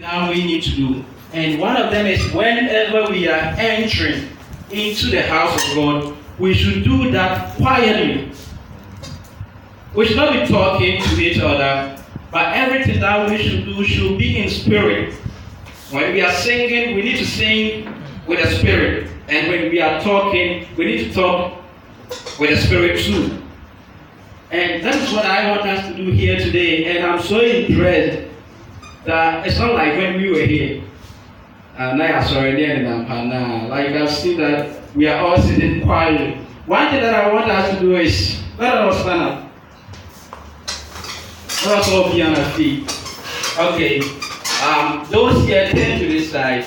that we need to do. And one of them is whenever we are entering into the house of God, we should do that quietly. We should not be talking to each other, but everything that we should do should be in spirit. When we are singing, we need to sing with the spirit. And when we are talking, we need to talk with the spirit too. And that is what I want us to do here today. And I'm so impressed that it's not like when we were here. Like I've seen that we are all sitting quietly. One thing that I want us to do is let us stand up. Let us all be on our feet. Okay. Those here turn to this side,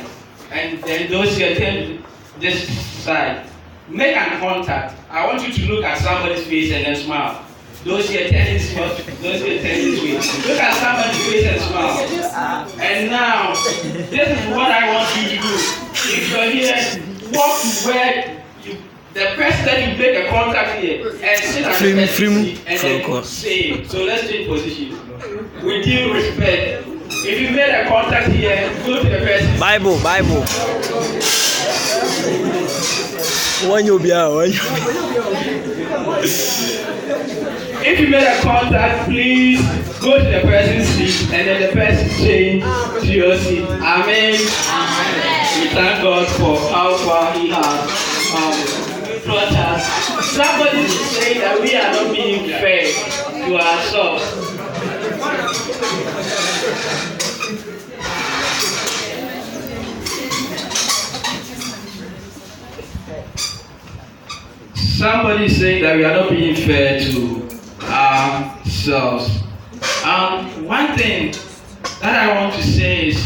and then those here turn to this side. Make an contact. I want you to look at somebody's face and then smile. Those here turn this way. Those here turn this way. Look at somebody's face and smile. And now, this is what I want you to do. If you're here, walk to where the person that you make a contact here and sit at the seat and then say. So let's change position. With due respect. If you made a contact here, go to the person. Bible. If you made a contact, please go to the person's seat and then the person change to your seat. Amen. We thank God for how far He has brought us. Somebody is saying that we are not being fair to ourselves. Somebody is saying that we are not being fair to ourselves. One thing that I want to say is,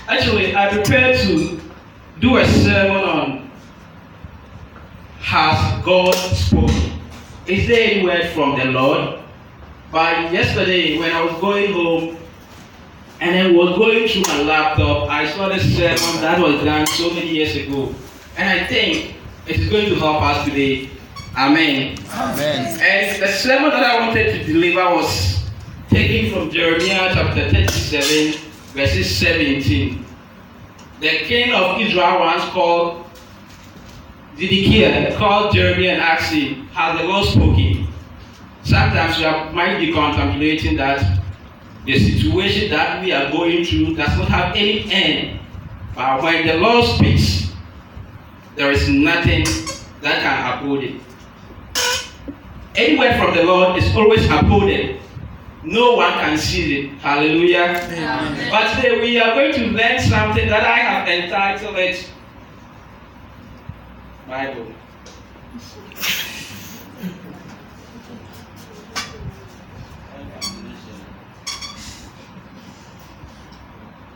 actually, I prepared to do a sermon on has God spoken? Is there any word from the Lord? But yesterday, when I was going home and I was going through my laptop, I saw this sermon that was done so many years ago. And I think it is going to help us today. Amen. Amen. And the sermon that I wanted to deliver was taken from Jeremiah chapter 37, verses 17. The king of Israel once called Zedekiah, called Jeremiah and asked him, has the Lord spoken? Sometimes we might be contemplating that the situation that we are going through does not have any end. But when the Lord speaks, there is nothing that can uphold it. Any word from the Lord is always upholded. No one can seize it. Hallelujah. Amen. But today we are going to learn something that I have entitled it Bible.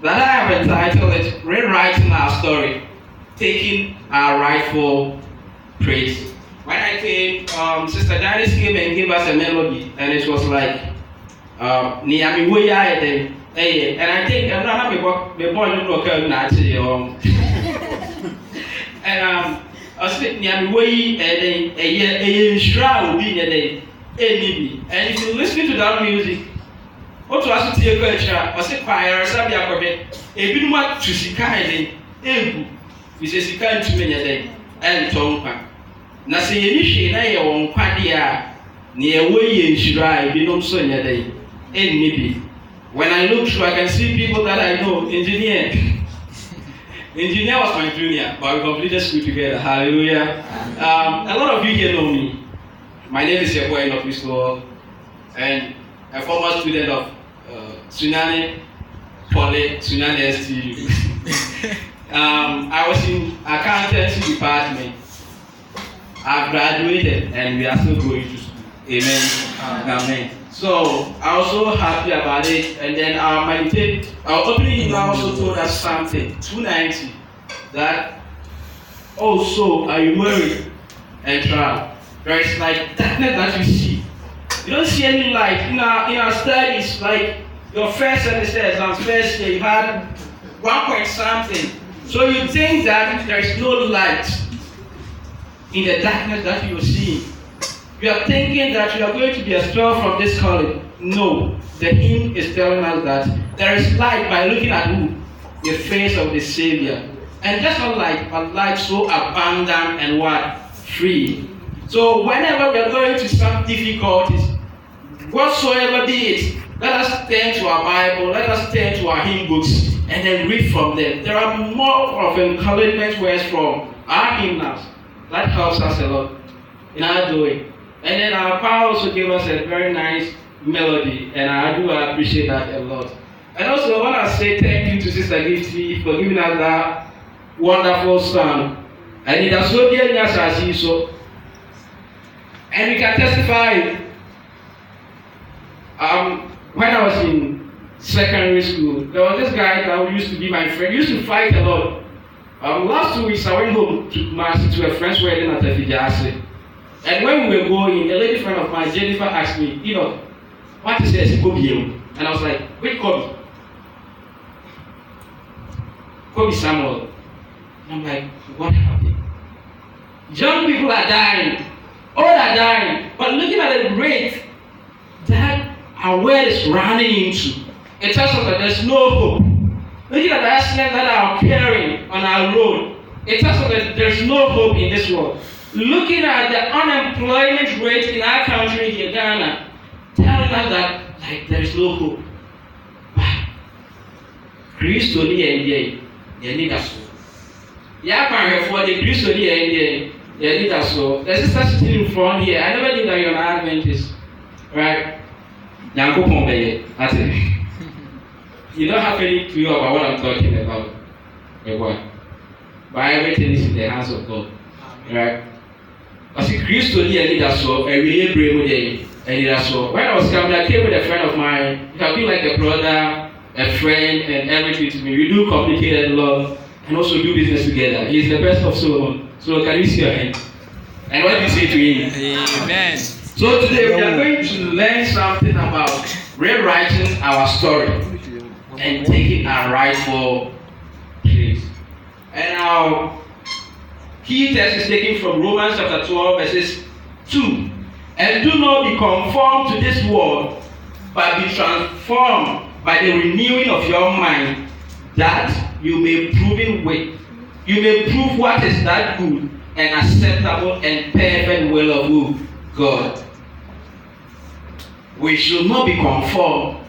That I have entitled it Rewriting Our Story, Taking Our Rightful Praise. When I came, Sister Darius came and gave us a melody, and it was like, Niami Woya, and I think I'm not having a boy in local Nazi. And I said, Niami Woy, and a shroud will be a day, and if you listen to that music, what was it? I said, choir, Sabia, a bit more to Sika, we say Sika to many a day, and Tonka. Na se yeni na ye won kwade a ne ewo ye nshira bi no so nya dai enni bi. When I look through, I can see people that I know. Engineer was my junior, but we completed school together. Hallelujah. A lot of you here know me. My name is Yeboy Enofiso, and a former student of Tsunami Poly, Tsunami STU. I was in accountancy department. I graduated and we are still going to school. Amen. Amen. So I was so happy about it. And then our opening also told us something. 290. That also are you worried and trial? There is like darkness that you see. You don't see any light. In our studies, like your first semester exams, first year, you had 1 point something. So you think that there is no light in the darkness that you are seeing. You are thinking that you are going to be expelled from this college. No. The hymn is telling us that there is light by looking at who? the face of the Savior. And just not like a life so abundant and what? Free. So whenever we are going to some difficulties, whatsoever be it, let us turn to our Bible, let us turn to our hymn books, and then read from them. There are more of encouragement words from our hymnals. That helps us a lot in our doing. And then our choir also gave us a very nice melody, and I do appreciate that a lot. And also I want to say thank you to Sister Gifty for giving us that wonderful song. And it has so dear as so. And we can testify. When I was in secondary school, there was this guy that used to be my friend. He used to fight a lot. Last 2 weeks I went home to Kumasi to a friend's wedding at Efijase. And when we were going, a lady friend of mine, Jennifer, asked me, what is this Kobe? And I was like, which Kobe? Kobe Samuel. And I'm like, what happened? Young people are dying. All are dying. But looking at the rate that our world is running into, it tells us that there's no hope. Looking at the accidents that are occurring on our road, it tells us that there's no hope in this world. Looking at the unemployment rate in our country here, Ghana, telling us that there's no hope. But Christ only NDA, they need us. Yeah, I for the Christ only NDA, they need us. There's a sister sitting in front here. I never knew that you're an Adventist, right? That's it. You don't have any clue about what I'm talking about. But everything is in the hands of God. Right? I see Christ only a leader, so a really brave leader. So when I was coming, I came with a friend of mine. He can be like a brother, a friend, and everything to me. We do complicated love and also do business together. He's the best of Solomon. So can you see your hand? And what do you say to him? Amen. So today we are going to learn something about rewriting our story and taking our rightful place. And our key text is taken from Romans chapter 12 verses 2. And do not be conformed to this world, but be transformed by the renewing of your mind, that you may prove what is that good and acceptable and perfect will of who? God. We should not be conformed.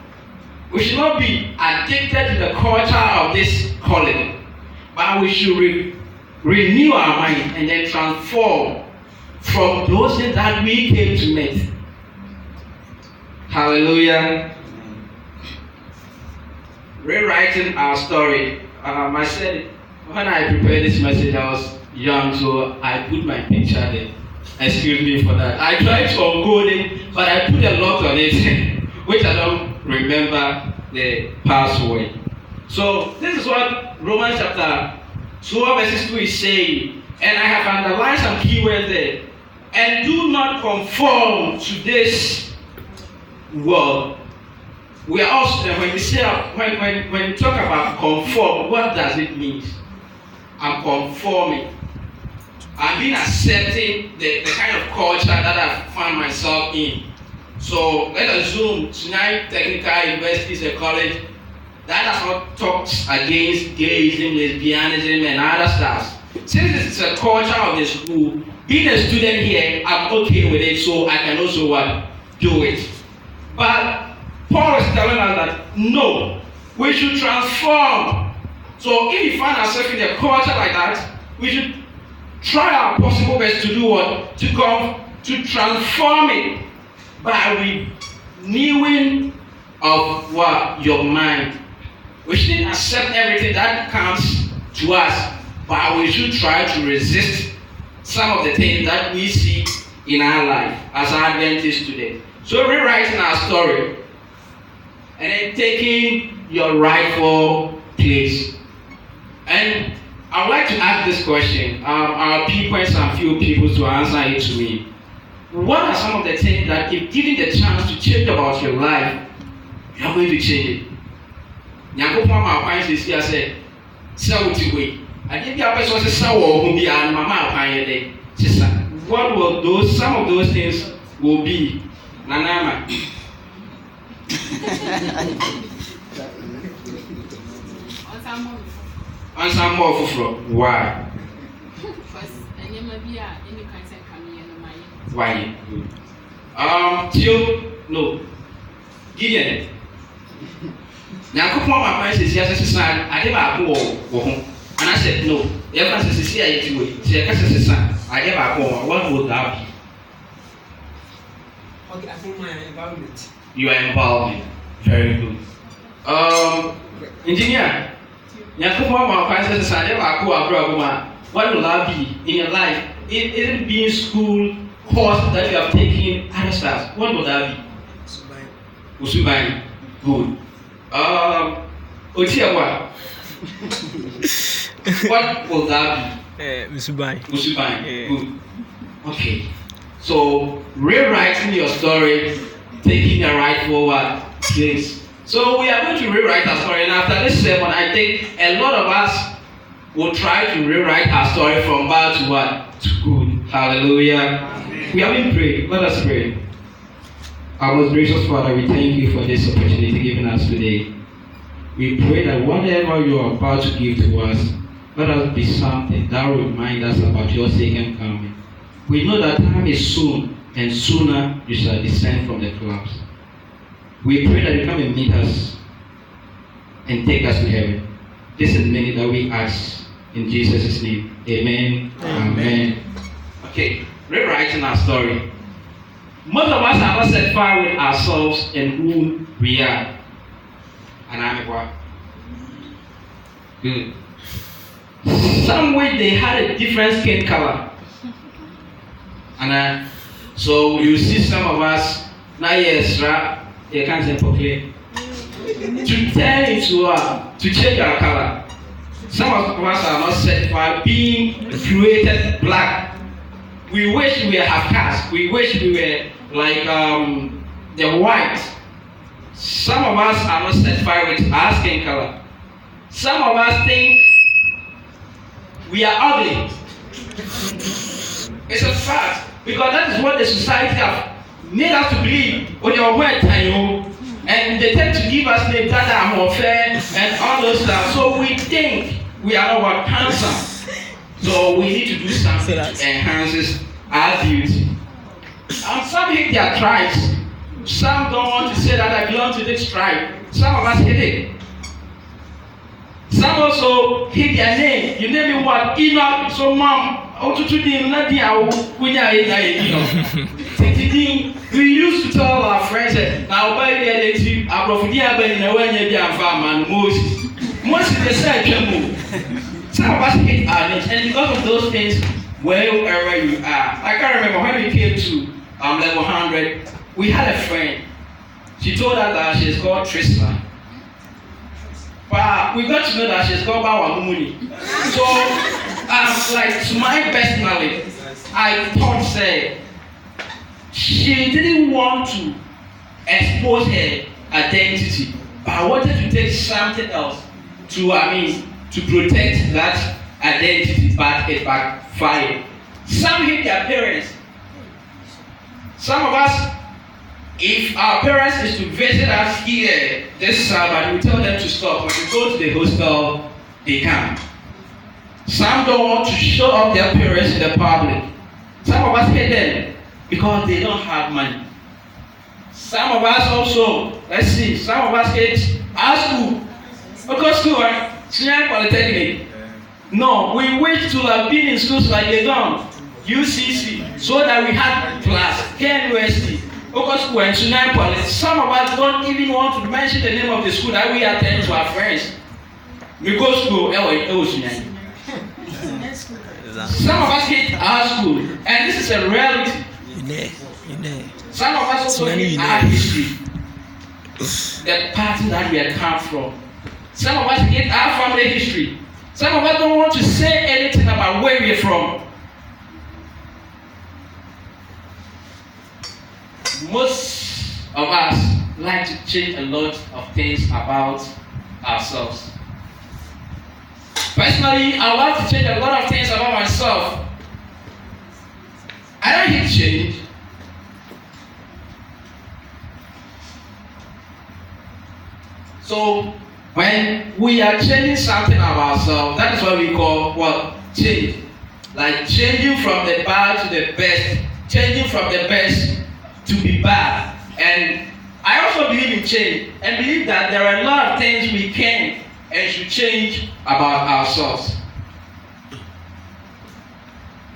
We should not be addicted to the culture of this calling, but we should renew our mind and then transform from those things that we came to meet. Hallelujah. Rewriting our story. I said when I prepared this message, I was young, so I put my picture there. Excuse me for that. I tried to uncode it, but I put a lot on it, which I don't remember the password. So this is what Romans chapter 12 verses 2 is saying, and I have underlined some keywords there. And do not conform to this world. We are also, when we talk about conform, what does it mean? I'm conforming. I'm being accepting the kind of culture that I find myself in. So let's assume tonight Technical University is a college that does not talk against gayism, lesbianism, and other stuff. Since this is a culture of the school, being a student here, I'm okay with it, so I can also do it. But Paul is telling us that no, we should transform. So if we find ourselves in a culture like that, we should try our possible best to do what? To transform it by renewing of what? Your mind. We shouldn't accept everything that comes to us, but we should try to resist some of the things that we see in our life as Adventists today. So rewriting our story and then taking your rightful place. And I would like to ask this question. I'll pinpoint some few people to answer it to me. What are some of the things that, if given the chance to change about your life, you are going to change it? Nyanko mama akwan sisi ase sa utiwe. Ade bi abeso se sa wo ho bi an mama akwan ye de. Sisa. What will some of those things will be? Nanama. Answer more from why? Why? Till no. Gideon. Now, come on, my friend says, yes, I never go. And I said, no. The emphasis is here to it. See, I said, son, I never go. What would that be? Okay, I think my environment. Your involvement. Very good. Engineer. Now, come on, my friend says, I never go. What will that be in your life? It being school course that you have taken other stuff. What will that be? Usubani. Good. Otiawa. What will that be? Usubani. Usubani. Good. Okay. So rewriting your story, taking the right forward place. So we are going to rewrite our story, and after this sermon, I think a lot of us will try to rewrite our story from bad to what? To good. Hallelujah. Amen. We haven't prayed. Let us pray. Our most gracious Father, we thank you for this opportunity given us today. We pray that whatever you are about to give to us, let us be something that will remind us about your second coming. We know that time is soon, and sooner you shall descend from the clouds. We pray that you come and meet us and take us to heaven. This is the minute that we ask in Jesus' name. Amen. Amen. Okay, rewriting our story. Most of us are not satisfied with ourselves and who we are. And I'm what? Good. Some way they had a different skin color. And so you see some of us now yes, right? They can't say okay. To turn into to change our color. Some of us are not satisfied being created black. We wish we were half caste. We wish we were like the white. Some of us are not satisfied with our skin color. Some of us think we are ugly. It's a fact because that is what the society have made us to believe. When you're white and they tend to give us names that are more fair and all those stuff. So we think we are not handsome. So we need to do something that enhances our beauty. And some hate their tribes. Some don't want to say that I belong to this tribe. Some of us hate it. Some also hate their name. You name me what? Enoch. So mom. We used to tell our friends that now by the end of Moses. Moses is said some of us hate our names, and because of those things, wherever you are. I can remember when we came to level 100, we had a friend. She told us that she's called Tristan. But we got to know that she's called Bawa Mumuni. So, like to my best knowledge, I thought say she didn't want to expose her identity, but I wanted to take something else to protect that identity, but it backfired. Some hate their parents. Some of us, if our parents is to visit us here this Sabbath, we tell them to stop. When we go to the hostel, they come. Some don't want to show off their parents in the public. Some of us hate them because they don't have money. Some of us also, let's see, some of us hate our school. Because school, Senior Polytechnic. No, we wish to have been in schools like they don't. UCC, so that we had class, KNUST, Oka School and Senior Polytechnic. Some of us don't even want to mention the name of the school that we attend to our friends. We go to school, some of us hate our school, and this is a reality. Some of us also hate our history, the party that we have come from. Some of us hate our family history. Some of us don't want to say anything about where we're from. Most of us like to change a lot of things about ourselves. Personally, I like to change a lot of things about myself. I don't hate change. So, When we are changing something of ourselves, that is what we call what? Change. Like changing from the bad to the best, changing from the best to be bad. And I also believe in change and believe that there are a lot of things we can and should change about ourselves.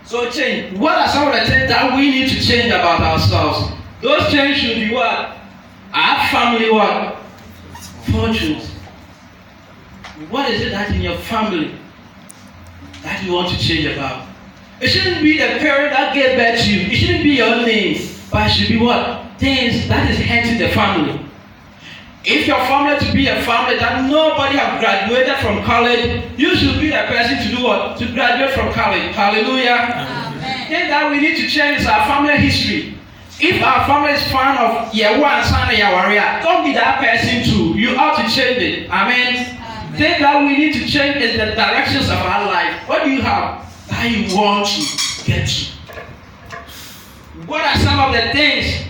So change. What are some of the things that we need to change about ourselves? Those changes should be what? Our family what? Fortunes. What is it that in your family that you want to change about? It shouldn't be the parent that gave birth to you. It shouldn't be your name. But it should be what? Things that is hurting the family. If your family to be a family that nobody have graduated from college, you should be the person to do what? To graduate from college. Hallelujah. Amen. Then that we need to change is our family history. If our family is fan of Yewa and Sana Yawaria, don't be that person too. You ought to change it. Amen. Thing that we need to change is the directions of our life. What do you have that you want to get to? What are some of the things?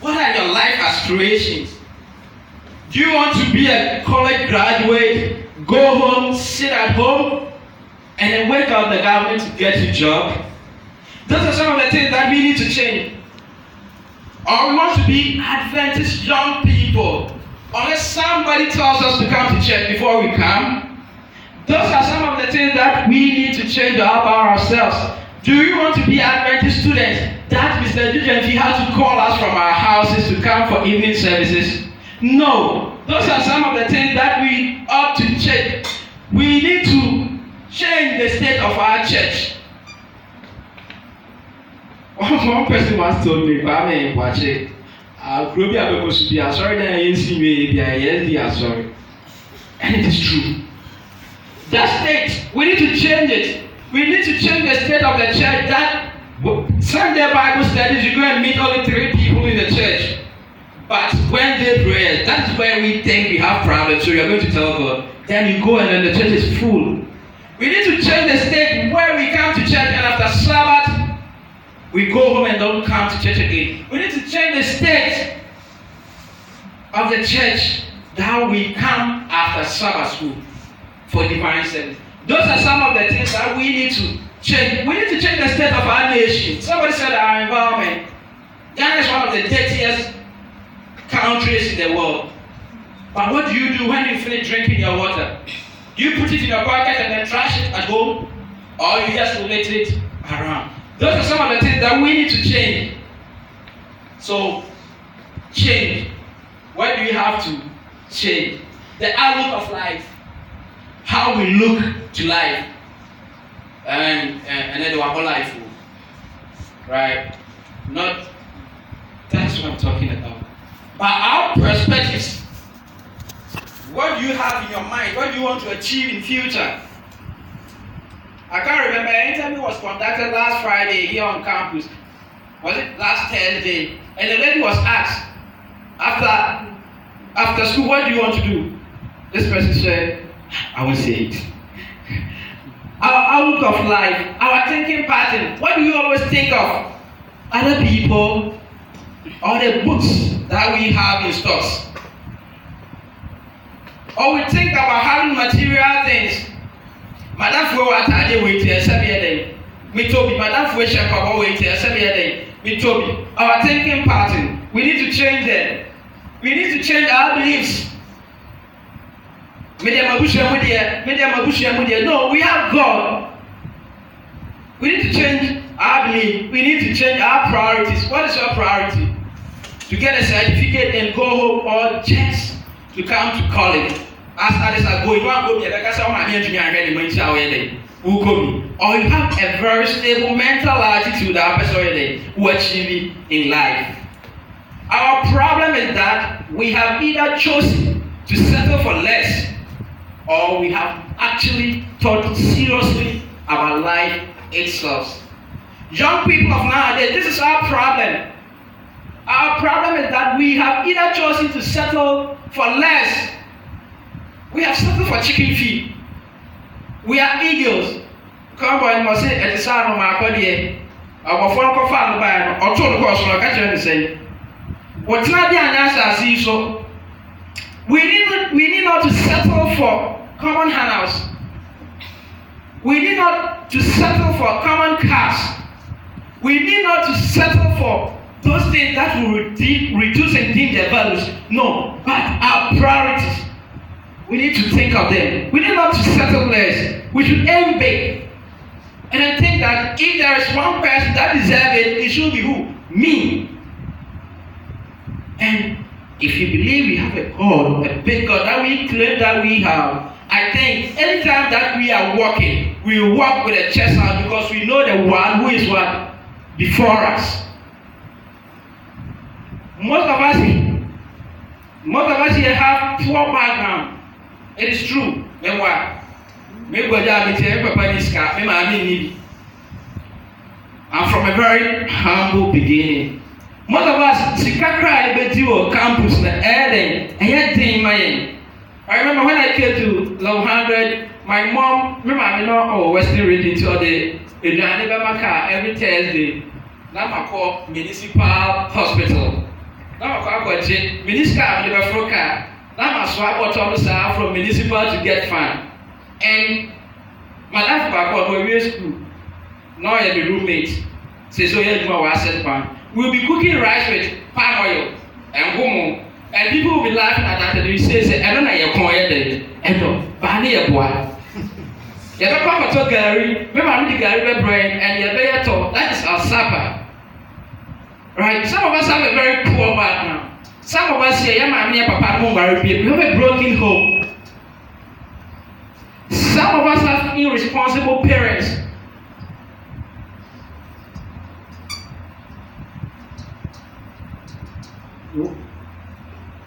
What are your life aspirations? Do you want to be a college graduate, go home, sit at home, and then wait out the government to get a job? Those are some of the things that we need to change. Or we want to be Adventist young people. Unless somebody tells us to come to church before we come. Those are some of the things that we need to change about ourselves. Do you want to be Adventist students? That Mr. Dujanti had to call us from our houses to come for evening services? No. Those are some of the things that we ought to change. We need to change the state of our church. One person once told me, Kwame, watch it. Grobi Abeko should be sorry that I see me, yes, sorry. And it is true. That state, we need to change it. We need to change the state of the church. That Sunday Bible studies, you go and meet only 3 people in the church. But Wednesday prayers, that's where we think we have problems. So you are going to tell God. Then you go and then the church is full. We need to change the state where we come to church and after Sabbath, we go home and don't come to church again. We need to change the state of the church that we come after Sabbath school for divine service. Those are some of the things that we need to change. We need to change the state of our nation. Somebody said our environment. Ghana is one of the dirtiest countries in the world. But what do you do when you finish drinking your water? Do you put it in your pocket and then trash it at home? Or you just let it around? Those are some of the things that we need to change. So, change. What do you have to change? The outlook of life. How we look to life. And then the whole life. Right? Not, that's what I'm talking about. But our perspectives. What do you have in your mind? What do you want to achieve in future? I can't remember, an interview was conducted last Friday here on campus. Was it last Thursday? And the lady was asked, after school, what do you want to do? This person said, I will say it. Our outlook of life, our thinking pattern, what do you always think of? Other people or the books that we have in stores? Or we think about having material things. Madam Fue Watade wait here, Sabiaday. Me Toby, Madam Fue Shakaba wait here, Sabiaday. Me Toby. Our thinking pattern, we need to change them. We need to change our beliefs. No, we have God. We need to change our belief. We need to change our priorities. What is your priority? To get a certificate and go home, or just to come to college? As others are going, or you have a very stable mental attitude who achieve in life. Our problem is that we have either chosen to settle for less, or we have actually thought seriously about life itself. Young people of nowadays, this is our problem. Our problem is that we have either chosen to settle for less. We have settled for chicken feed. We are eagles. Come on, must say at the sound of my body. Our phone call found by or told the course, like I say. What's not the answer? See, so We need not to settle for common handouts. We need not to settle for common cars. We need not to settle for those things that will reduce and dim their values. No, but our priorities, we need to think of them. We need not to settle less. We should aim big. And I think that if there is one person that deserves it, it should be who? Me. And if you believe we have a God, a big God that we claim that we have, I think anytime that we are walking, we walk with a chest out because we know the one who is what? Before us. Most of us here have poor background. It is true. I'm from a very humble beginning. Most of us, campus, I remember when I came to Low 100, my mom, Western Region to the every Thursday. Now I call Municipal Hospital. Now I call Municipal car. Now I swap from Municipal to get fun. And my life back when we were in school. Now I the roommate. Say so here do our asset plan. We'll be cooking rice with palm oil and gomo. And people will be laughing at that and they say, I don't know your coin there. And no, Bani a boy. You have a papa to Gary, remember the Gary brain, and you better talk. That is our supper. Right? Some of us have a very poor background. Some of us here, we have a broken home. Some of us have irresponsible parents.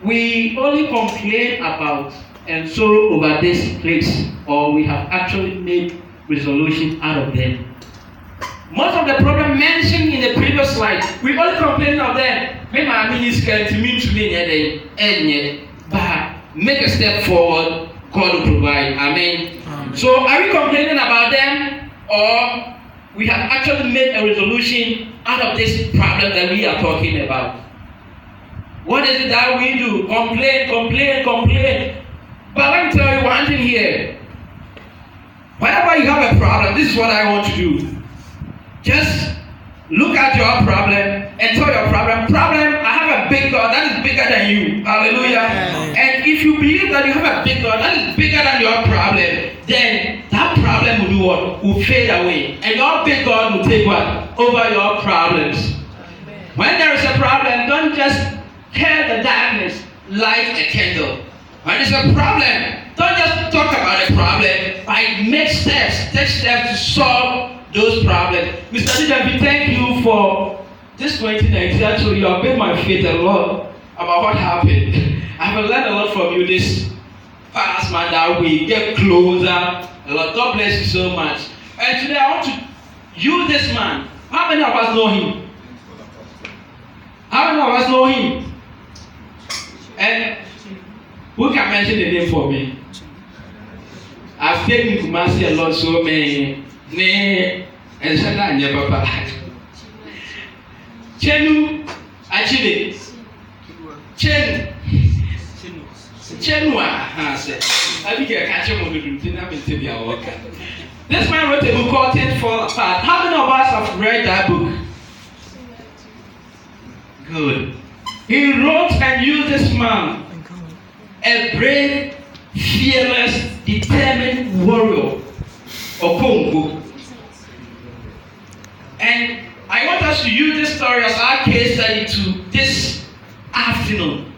We only complain about and sorrow over this place, or we have actually made resolution out of them. Most of the problem mentioned in the previous slide, we only complain of them. But make a step forward, God will provide. Amen. So are we complaining about them, or we have actually made a resolution out of this problem that we are talking about? What is it that we do? Complain. But let me tell you one thing here. Whenever you have a problem, this is what I want to do. Just look at your problem and tell your problem, I have a big God that is bigger than you. Hallelujah. And if you believe that you have a big God that is bigger than your problem, then that problem will do what? Will fade away. And your big God will take what? Over your problems. When there is a problem, don't just tear the darkness, light a candle. When there's a problem, don't just talk about a problem, but take steps to solve those problems. Mr. Didabi, thank you for this 2019. Actually, you have made my faith a lot about what happened. I have learned a lot from you this past month that we get closer. A lot. God bless you so much. And today I want to use this man. How many of us know him? How many of us know him? And who can mention the name for me? I've taken Kumasi a lot, so many. And Shana Papa. Chenu, actually, Chenua, I think I catch him on the routine. This man wrote a book called Things Fall Apart. How many of us have read that book? Good. He wrote and used this man, a brave, fearless, determined warrior, Okongo. And I want us to use this story as our case study to this afternoon,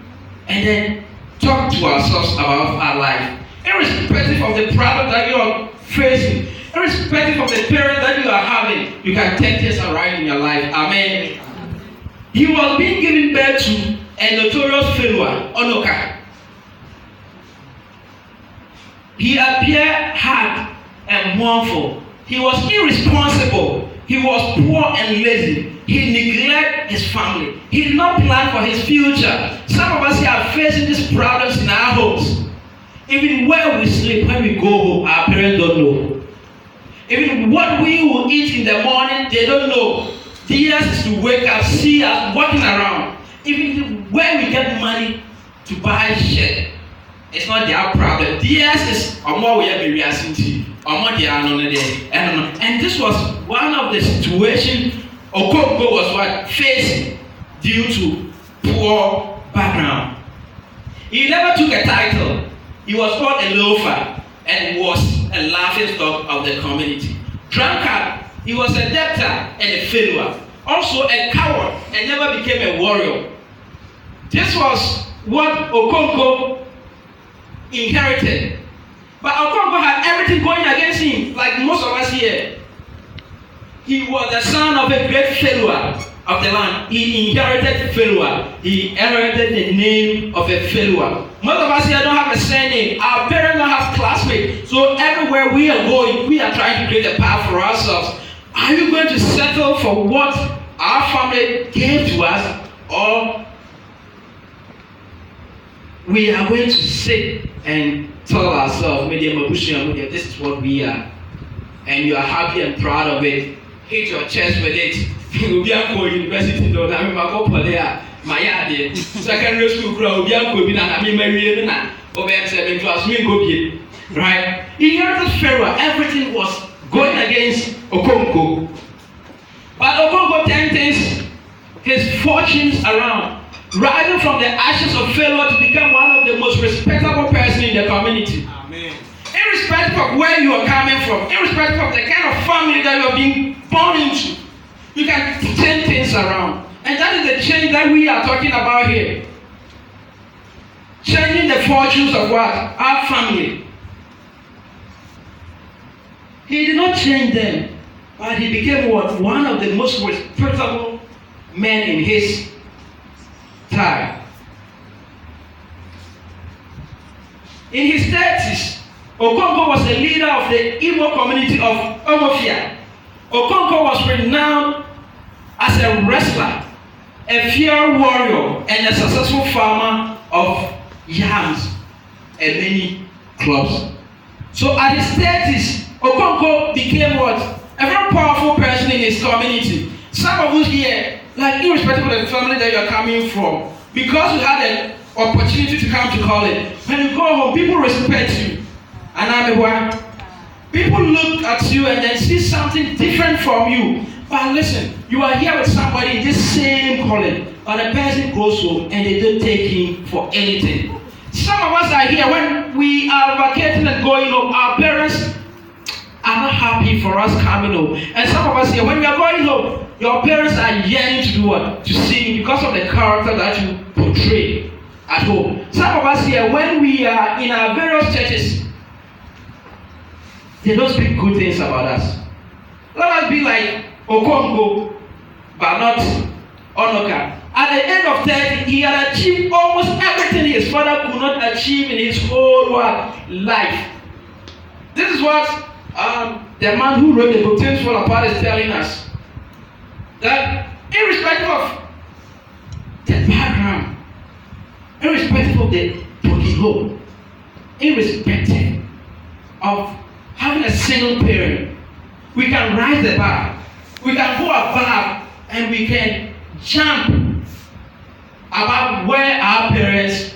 and then talk to ourselves about our life. Irrespective of the problem that you are facing, irrespective of the parent that you are having, you can take this around in your life. Amen. He was being given birth to a notorious failure, Onoka. He appeared hard and mournful. He was irresponsible. He was poor and lazy. He neglected his family. He did not plan for his future. Some of us here are facing these problems in our homes. Even where we sleep, when we go home, our parents don't know. Even what we will eat in the morning, they don't know. Theirs is to wake up, see us walking around. Even where we get money to buy shit, it's not their problem. Theirs is and this was one of the situations Okonkwo was what facing due to poor background. He never took a title. He was called a loafer and was a laughing stock of the community. Drunkard, he was a debtor and a failure. Also a coward and never became a warrior. This was what Okonkwo inherited. But Okonkwo had everything going against him, like most of us here. He was the son of a great failure of the land. He inherited failure. He inherited the name of a failure. Most of us here don't have a surname. Our parents don't have classmates. So everywhere we are going, we are trying to create a path for ourselves. Are you going to settle for what our family gave to us, or we are going to sit and tell ourselves, this is what we are, and you are happy and proud of it? Hit your chest with it. You will be at university, though. I mean, my yard, secondary school, right? He heard the Pharaoh, everything was going against Okonkwo. But Okonkwo turned his fortunes around, rising from the ashes of failure to become one of the most respectable person in the community. Amen. Irrespective of where you are coming from, irrespective of the kind of family that you are being born into, you can turn things around. And that is the change that we are talking about here. Changing the fortunes of what? Our family. He did not change them, but he became what? One of the most respectable men in his time. In his 30s, Okonkwo was the leader of the Igbo community of Omofia. Okonkwo was renowned as a wrestler, a fierce warrior, and a successful farmer of yams and many crops. So at his 30s, Okonkwo became what? A very powerful person in his community. Some of us here, like irrespective of the family that you are coming from, because you had an opportunity to come to college, when you go home, people respect you. And people look at you and then see something different from you. But listen, you are here with somebody in this same college, but the person goes home and they don't take him for anything. Some of us are here when we are vacating and going home, our parents are not happy for us coming home. And some of us here, when we are going home, your parents are yearning to do what? To see you because of the character that you portray at home. Some of us here, when we are in our various churches, they don't speak good things about us. Let us be like Okonkwo, but not Onoka. At the end of 30, he had achieved almost everything his father could not achieve in his whole life. This is what the man who wrote the book Things Fall Apart is telling us. That irrespective of the background, irrespective of the broken home, irrespective of having a single parent, we can rise above, we can go above, and we can jump about where our parents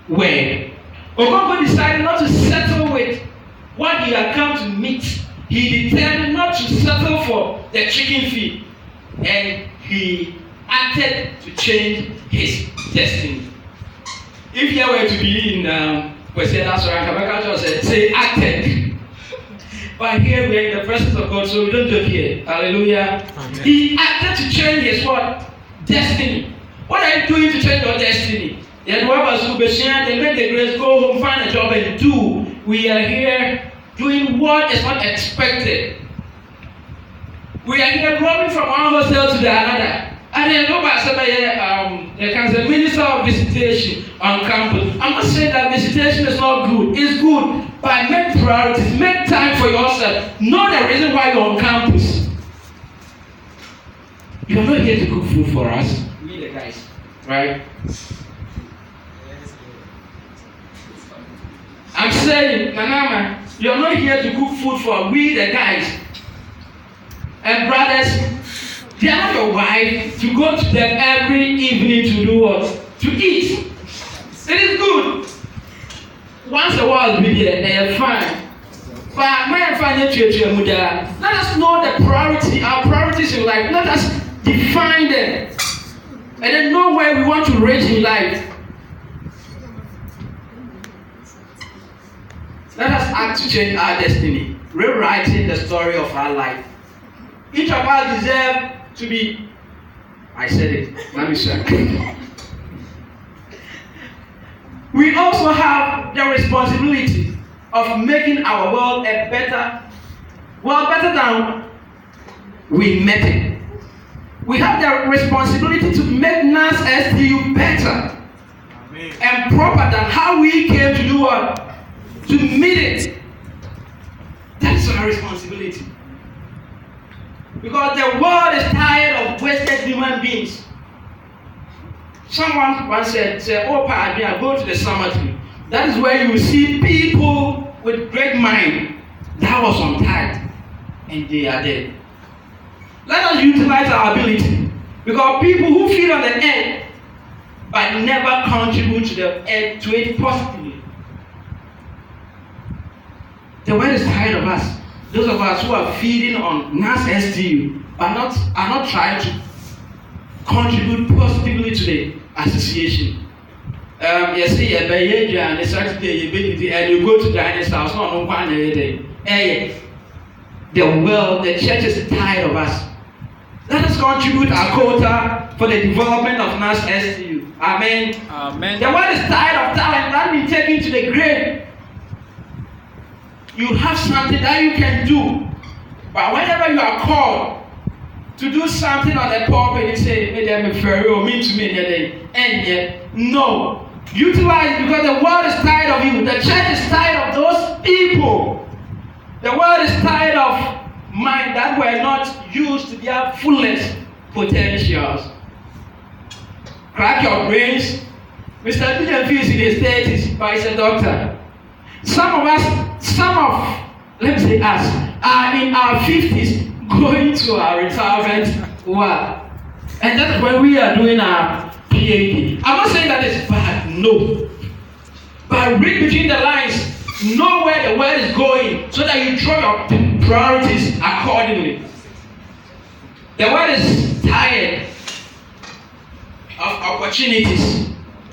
were. Okonkwo decided not to settle with what he had come to meet. He determined not to settle for the chicken feed, and he acted to change his destiny. If you were to be in say acted. But here we are in the presence of God, so we don't joke here. Hallelujah. Amen. He acted to change his what? Destiny. What are you doing to change your destiny? They made the grace, go home, find a job and do. We are here doing what is not expected. We are here roaming from one hostel to the another. And then nobody said there can be minister of visitation on campus. I'm not saying that visitation is not good. It's good. But make priorities. Make time for yourself. Know the reason why you're on campus. You are not here to cook food for us. We the guys. Right? I'm saying, Nanama, you're not here to cook food for we the guys. And brothers, they are not your wife to go to them every evening to do what? To eat. It is good. Once a while, we get they fine. But my financial let us know the priority, our priorities in life. Let us define them. And then know where we want to reach in life. Let us act to change our destiny, rewriting the story of our life. Each of us deserve to be. I said it. Let me say. We also have the responsibility of making our world a better than we met it. We have the responsibility to make NAS STU better and proper than how we came to do what? To meet it. That's our responsibility. Because the world is tired of wasted human beings. Someone once said, oh, pardon me, I go to the cemetery. That is where you will see people with great mind that was untied and they are dead. Let us utilize our ability. Because people who feed on the earth but never contribute to the earth to it positively. The world is tired of us. Those of us who are feeding on NAS STU are not trying to contribute positively to the association. You see, and Saturday, and you go to Diana's house, the world, the church is tired of us. Let us contribute our quota for the development of NAS STU. Amen. Amen. The world is tired of talent that being taken to the grave. You have something that you can do, but whenever you are called to do something on the pulpit, you say, "Maybe I'm a fairy or mean to me," and yet, no. Utilize, because the world is tired of you. The church is tired of those people. The world is tired of minds that were not used to their fullest potentials. Crack your brains. Mr. William feels in his 30s, but he's a doctor. Let's say us, are in our 50s going to our retirement work. And that's when we are doing our PhD. I'm not saying that it's bad, no. But read between the lines, know where the world is going so that you draw your priorities accordingly. The world is tired of opportunities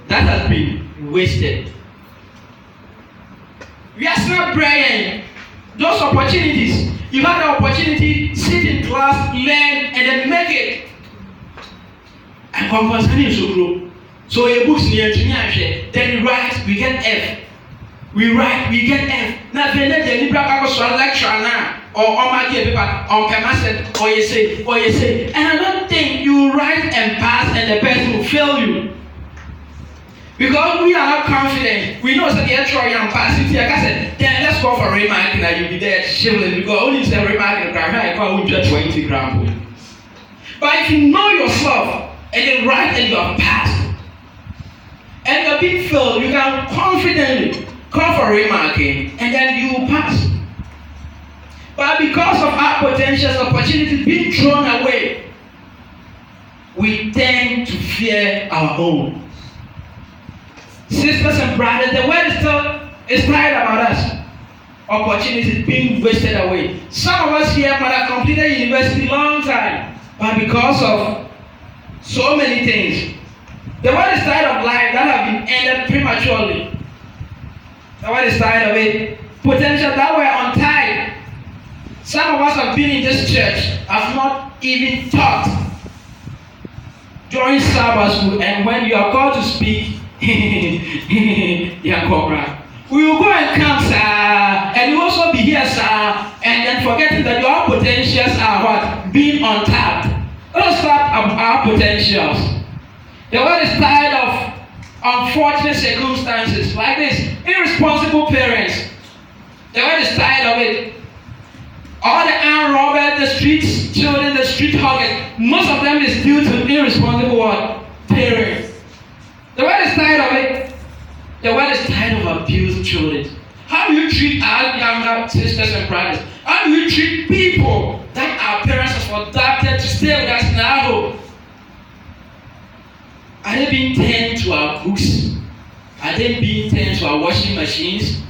that have been wasted. We are still praying those opportunities. You have the opportunity, sit in class, learn, and then make it. And concerning so so a books near engineer, then we write, we get F. We write, we get F. Now then the liberal lecture now, or my dear paper on Kamasset, or you say, and I don't think you write and pass and the person will fail you. Because we are not confident, we know that the actual young passing here, I said, then let's go for remarking that you'll be there shivering because only say remarking gram, I call you 20 grams. But if you know yourself and then write and you have passed, and you're being failed, you can confidently call for remarking and then you will pass. But because of our potentials, opportunities being thrown away, we tend to fear our own. Sisters and brothers, the world is tired about us. Opportunities being wasted away. Some of us here might have completed university long time, but because of so many things, the world is tired of life that have been ended prematurely. The world is tired of it. Potential that were untied. Some of us have been in this church, have not even taught during Sabbath school, and when you are called to speak, yeah, Cobra. We will go and come, sir, and you also be here, sir, and then forgetting that your potentials are what? Being untapped. Let's tap our potentials. The world is tired of unfortunate circumstances like this. Irresponsible parents. The world is tired of it. All the armed robbers, the streets children, the street huggers, most of them is due to irresponsible what? Parents. The world is tired of it. The world is tired of abused children. How do you treat our younger sisters and brothers? How do you treat people that our parents have adopted to stay with us in our home? Are they being turned to our books? Are they being turned to our washing machines?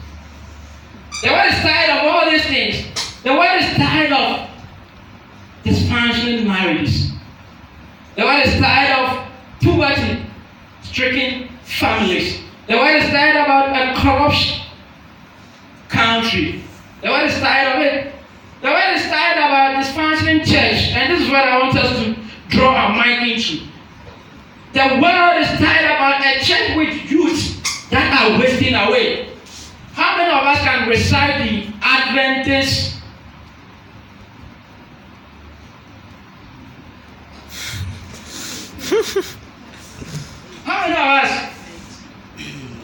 The world is tired of all these things. The world is tired of dysfunctional marriages. The world is tired of poverty-stricken families. The world is tired about a corrupt country. The world is tired of it. The world is tired about dysfunctional church. And this is what I want us to draw our mind into. The world is tired about a church with youth that are wasting away. How many of us can recite the Adventist how many of us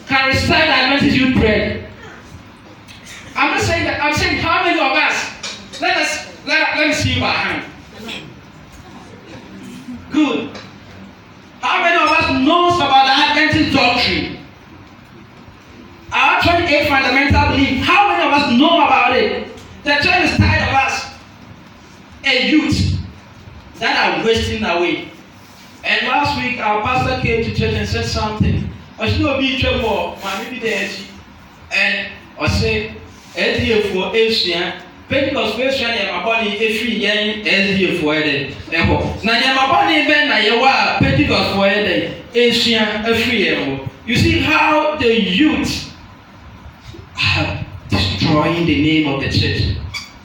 can recite the Adventist youth prayer? I'm not saying that. I'm saying how many of us? Let me see my hand. Good. How many of us knows about the Adventist doctrine? Our 28 fundamental belief. How many of us know about it? The church is tired of us. A youth that are wasting away. And last week our pastor came to church and said something. I should not be trouble. Maybe there and I say, SDA for Asia. Pentecost Asia and my body if free young SDA for it. Now my body ben na yewa Pentecost for it. Asia a free. You see how the youth are destroying the name of the church.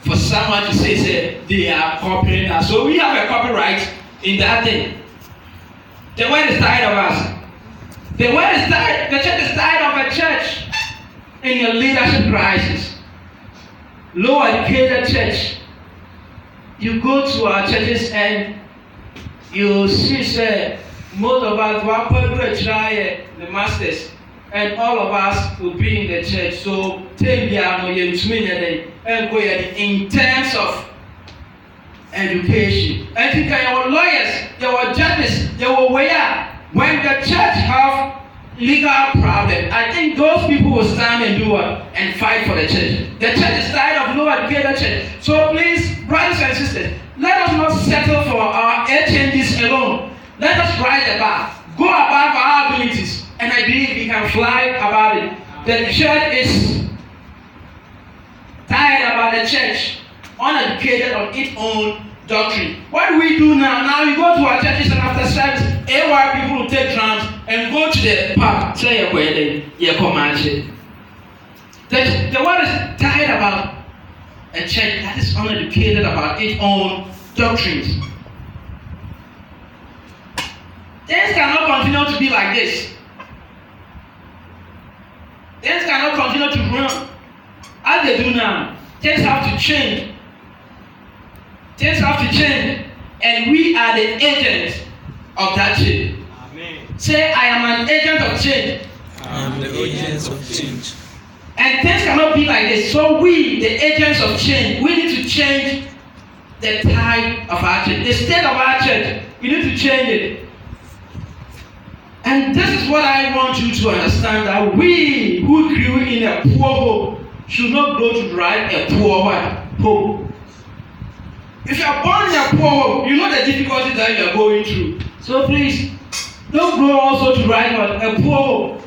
For someone to say they are copying us. So we have a copyright in that thing. The world is tired of us. The world is tired. The church is tired of a church in a leadership crisis. Low educated church. You go to our churches and you see say most of us will try the masters. And all of us will be in the church. So in terms of education. I think your lawyers, your judges, your way when the church have legal problem, I think those people will stand and do what? And fight for the church. The church is tired of low educated church. So please, brothers and sisters, let us not settle for our HNDs alone. Let us rise above. Go above our abilities. And I believe we can fly about it. The church is tired about the church, uneducated on its own doctrine. What do we do now? Now we go to our churches and after service, AY people will take drums and go to the park. Say a wedding, the world is tired about a church that is uneducated about its own doctrines. Things cannot continue to be like this. Things cannot continue to run as they do now. Things have to change. Things have to change. And we are the agents of that change. Amen. Say, I am an agent of change. I am the agent of change. And things cannot be like this. So we, the agents of change, we need to change the type of our church, the state of our church. We need to change it. And this is what I want you to understand, that we who grew in a poor home should not grow to drive a poor home. If you are born in a poor home, you know the difficulties that you are going through. So please, don't grow also to drive a poor home.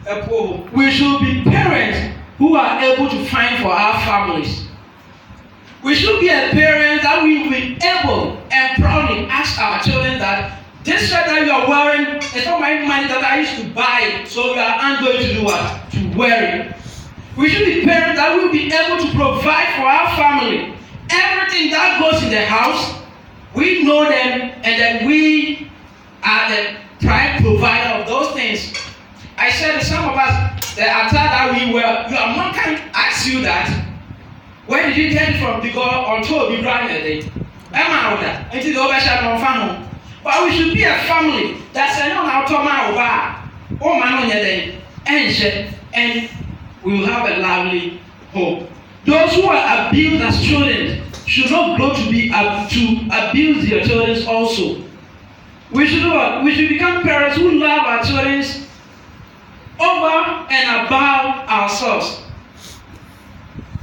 A poor home. We should be parents who are able to find for our families. We should be a parent that we will be able and proudly ask our children that this shirt that you are wearing is not my money that I used to buy, so you are going to do what? To wear it. We should be parents that will be able to provide for our family. Everything that goes in the house, we know them, and then we are the prime provider of those things. I said to some of us, the attack that we were, your mom can ask you that. Where did you get it from? Because until you ran a day. Until the overshadow of family. But we should be a family that's a no how to my oh man on your day. And we will have a lovely home. Those who are abused as children should not grow to be to abuse their children also. We should do what? We should become parents who love our children over and above ourselves.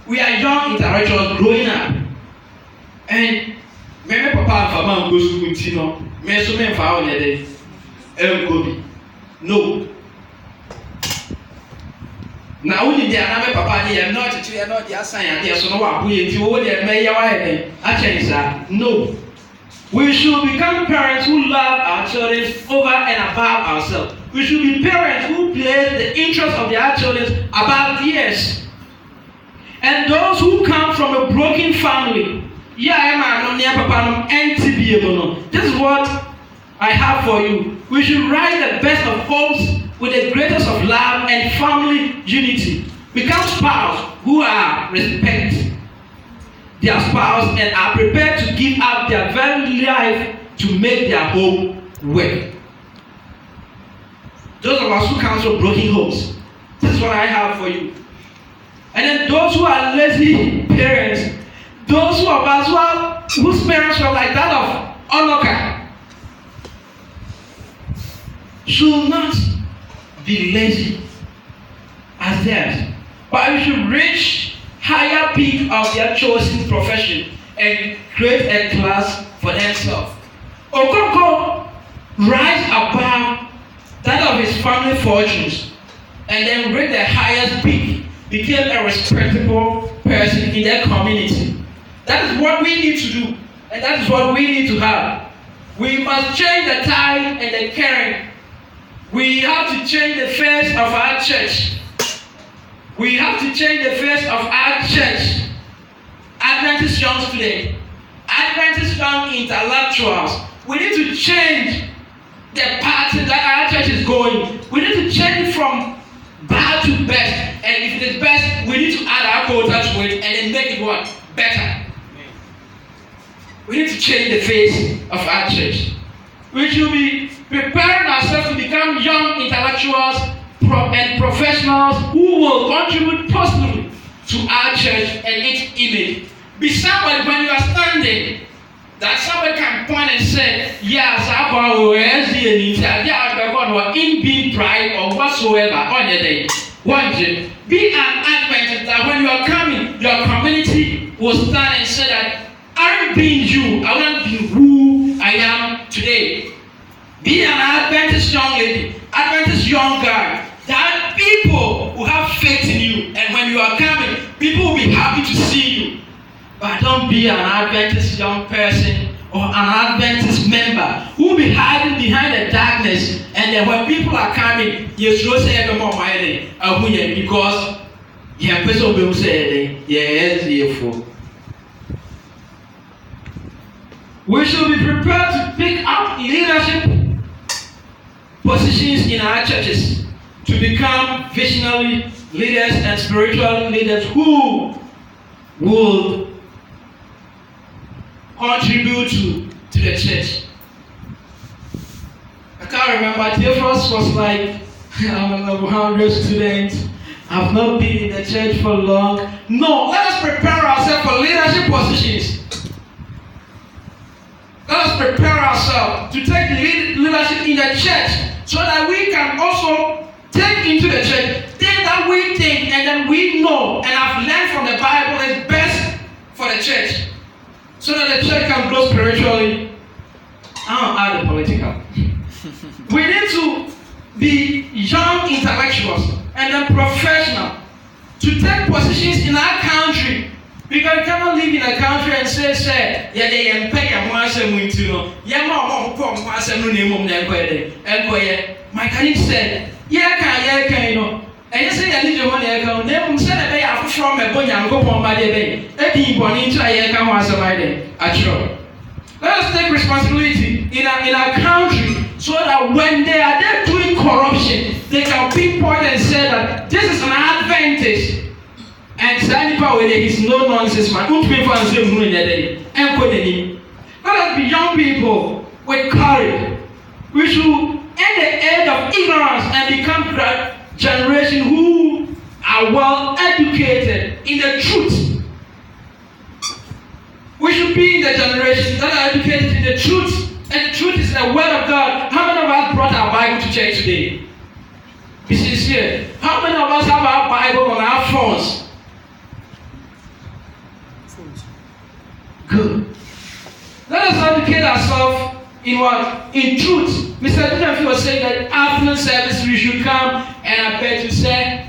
We are young intellectuals growing up. And maybe papa and mama go school, you know, me so me found it. Enkobi. No. Na woni dia na me papa dey am not to not dey asan ya dey so no wa boye nti wo dey me ya wa dey a no. We should become parents who love our children over and above ourselves. We should be parents who place the interests of their children above theirs. And those who come from a broken family, this is what I have for you. We should rise the best of hopes with the greatest of love and family unity. Become spouses who are respect their spouse and are prepared to give up their very life to make their home work. Those of us who come from broken homes, this is what I have for you. And then those who are lazy parents, those who of us whose parents were like that of Onoka, should not be lazy as theirs, but we should reach higher peak of their chosen profession and create a class for themselves. Okoko rise above that of his family fortunes and then reach the highest peak, became a respectable person in their community. That is what we need to do, and that is what we need to have. We must change the tide and the current. We have to change the face of our church. We have to change the face of our church. Adventist young students, Adventist young intellectuals. We need to change the pattern that our church is going. We need to change from bad to best. And if it is best, we need to add our quota to it and then make it what? Better. We need to change the face of our church. We should be preparing ourselves to become young intellectuals and professionals who will contribute positively to our church and its image. Be somebody when you are standing that somebody can point and say, yes, in being pride or whatsoever on the day. Be an Adventist that when you are coming, your community will stand and say that I being you, I want to be who I am today. Be an Adventist young lady, Adventist young guy. That people will have faith in you, and when you are coming, people will be happy to see you. But don't be an Adventist young person or an Adventist member who will be hiding behind the darkness, and then when people are coming, you should say because yeah, person will say yes, we should be prepared to pick up leadership positions in our churches to become visionary leaders and spiritual leaders who will contribute to the church. I can't remember, Theophilus was like, I'm a 100 students, I've not been in the church for long. No, let us prepare ourselves for leadership positions. Let us prepare ourselves to take leadership in the church so that we can also take into the church things that we think and then we know and have learned from the Bible is best for the church so that the church can grow spiritually. I don't add the political. We need to be young intellectuals and then professional to take positions in our country. Because you cannot live in a country and say, yeah, they pay a master to know. Yeah, my colleague said, yeah, you know. And you say, I need your money. I come. They said that they are from a boy and go on by the day. They keep on into a come once a day. Let us take responsibility in our country so that when they are there doing corruption, they can pinpoint and say that this is an advantage. And Sanipa with his no nonsense man. Let us be young people with courage. We should end the age of ignorance and become a generation who are well educated in the truth. We should be in the generation that are educated in the truth. And the truth is the word of God. How many of us brought our Bible to church today? Be sincere. How many of us have our Bible on our phones? Good. Let us educate ourselves in what? In truth. Mr. Jonathan was saying that afternoon service we should come, and I beg to say,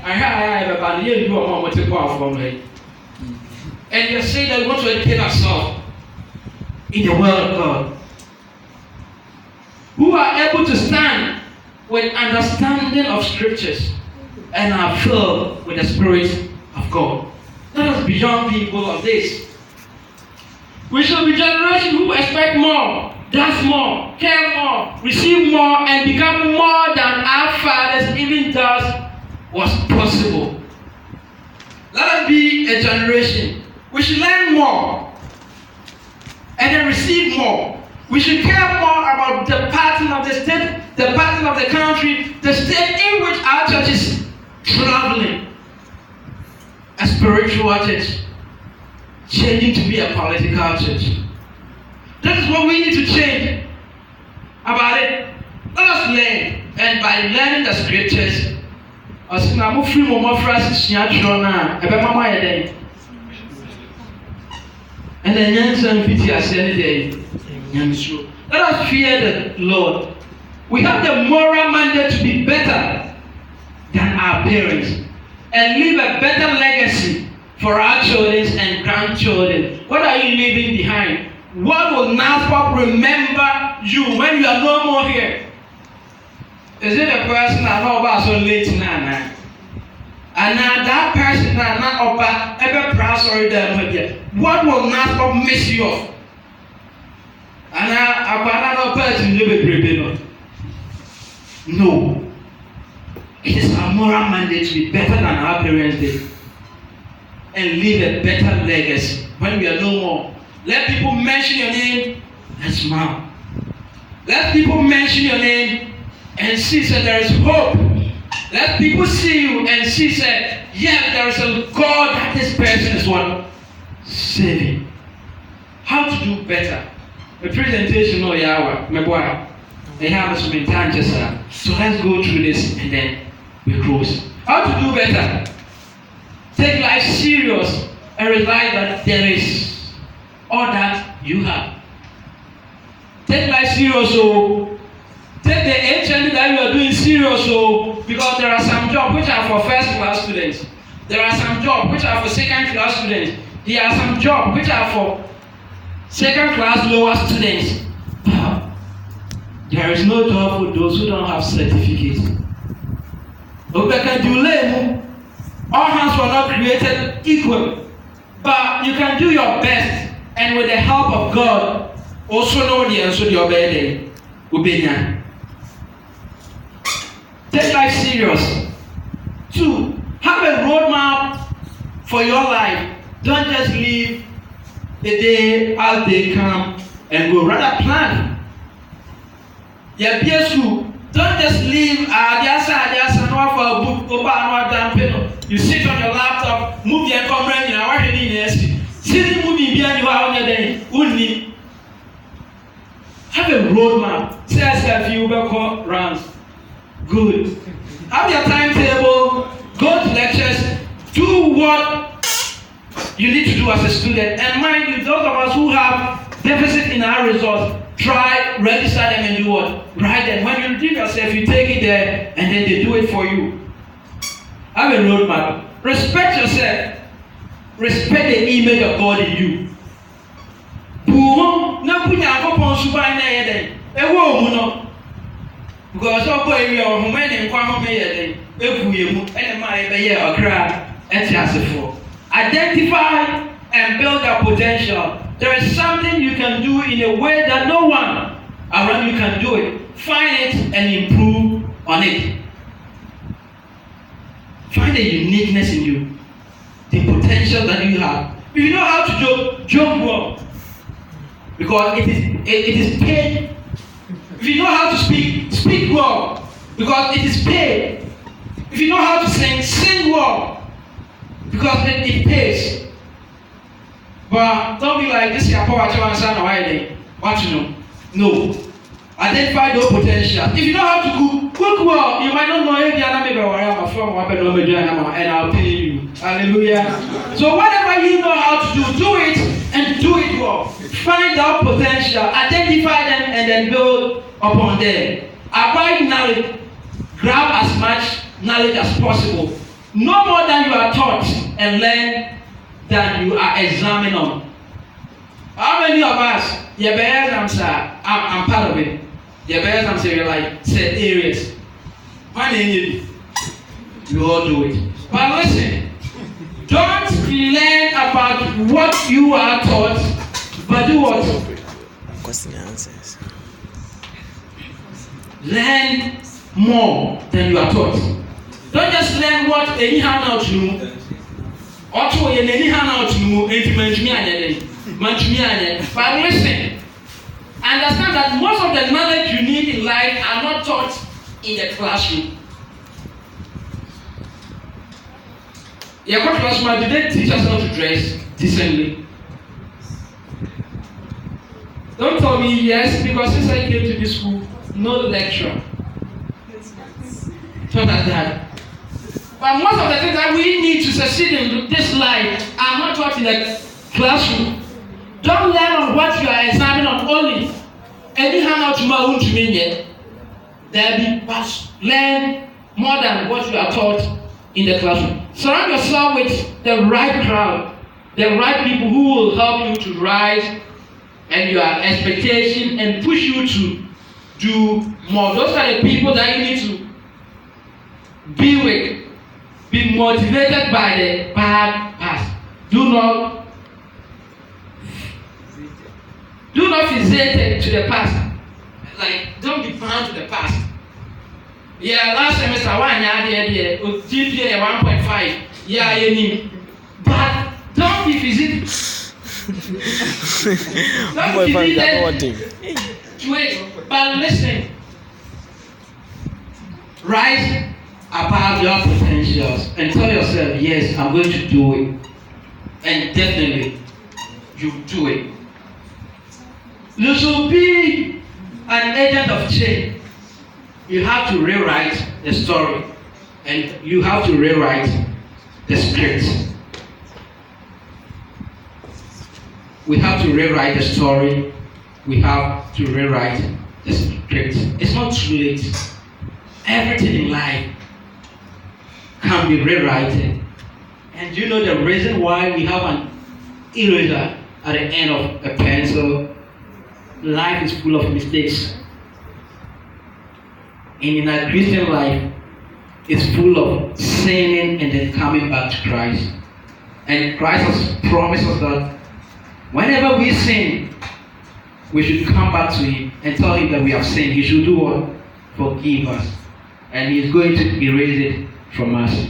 and you're saying that we want to educate ourselves in the word of God, who are able to stand with understanding of scriptures and are filled with the Spirit of God. Let us be young people of this. We shall be generation who expect more, does more, care more, receive more, and become more than our fathers even does was possible. Let us be a generation. We should learn more and then receive more. We should care more about the pattern of the state, the pattern of the country, the state in which our church is traveling. A spiritual church, changing to be a political church. That is what we need to change about it. Let us learn, and by learning the scriptures, and then let us fear the Lord. We have the moral mandate to be better than our parents and leave a better legacy for our children and grandchildren. What are you leaving behind? What will NASPOP remember you when you are no more here? Is it a person that know about so late now? And now that person that not about ever proud or them here. What will NASPOP miss you of? And now another person you be no. It is our moral mandate to be better than our parents did and leave a better legacy when we are no more. Let people mention your name and smile. Let people mention your name and see that there is hope. Let people see you and see that yes, there is a God that this person is what? Saving. How to do better? The presentation of Yahweh, my boy, they have us maintain just so let's go through this and then we close. How to do better? Take life serious and realize that there is all that you have. Take life serious, so take the HND that you are doing serious, so because there are some jobs which are for first class students. There are some jobs which are for second class students. There are some jobs which are for second class lower students. There is no job for those who don't have certificates. All hands were not created equal, but you can do your best, and with the help of God, also know the answer to your bed. Take life serious. 2, have a roadmap for your life. Don't just live the day as they come and go. Rather plan. Your school. Don't just leave you sit on your laptop, move your camera in our sitting movie behind you on your day. Have a roadmap. Say as if you will rounds. Good. Have your timetable, go to lectures, do what you need to do as a student. And mind you, those of us who have deficit in our results, try, register them and do what? Write them. When you do yourself, you take it there and then they do it for you. Have a roadmap. Respect yourself. Respect the image of God in you. Because identify and build your potential. There is something you can do in a way that no one around you can do it. Find it and improve on it. Find the uniqueness in you, the potential that you have. If you know how to joke well, because it is paid. If you know how to speak well, because it is paid. If you know how to sing well, because it pays. But don't be like this. Your power to answer no idea. What you know? No. Identify those potential. If you know how to cook well, you might not know if the other maybe whatever from and I'll pay you. Hallelujah. So whatever you know how to do it and do it well. Find out potential, identify them, and then build upon them. Acquire knowledge. Grab as much knowledge as possible. No more than you are taught, and learn than you are examined on. How many of us, I'm part of it. You're like set areas. Why didn't you all do it? But listen, don't learn about what you are taught, but do what? Question and answers. Learn more than you are taught. Don't just learn what anyhow now to know. Also, anyhow now to know. But listen, understand that most of the knowledge you need in life are not taught in the classroom. Your classroom, did they teach us how to dress decently? Don't tell me yes, because since I came to this school, no lecture. Not like that. But most of the things that we need to succeed in this life are not taught in the classroom. Don't learn on what you are examining on only. Anyhow, how to my own to me yet. But learn more than what you are taught in the classroom. Surround yourself with the right crowd, the right people who will help you to rise and your expectation and push you to do more. Those are the people that you need to be with. Be motivated by the bad past. Do not hesitate to the past. Like, don't be bound to the past. Yeah, last semester, GPA 1.5. Yeah, you need. But don't be visited. Don't be visited to it. But listen. Rise above your potentials and tell yourself, yes, I'm going to do it. And definitely, you do it. You should be an agent of change. You have to rewrite the story. And you have to rewrite the script. We have to rewrite the story. We have to rewrite the script. It's not too late. Everything in life can be rewritten. And you know the reason why we have an eraser at the end of a pencil? Life is full of mistakes. And in our Christian life, it's full of sinning and then coming back to Christ. And Christ has promised us that whenever we sin, we should come back to Him and tell Him that we have sinned. He should do what? Forgive us. And He is going to erase it from us.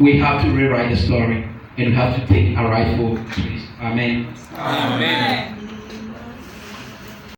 We have to rewrite the story and we have to take a rightful place. Amen. Amen.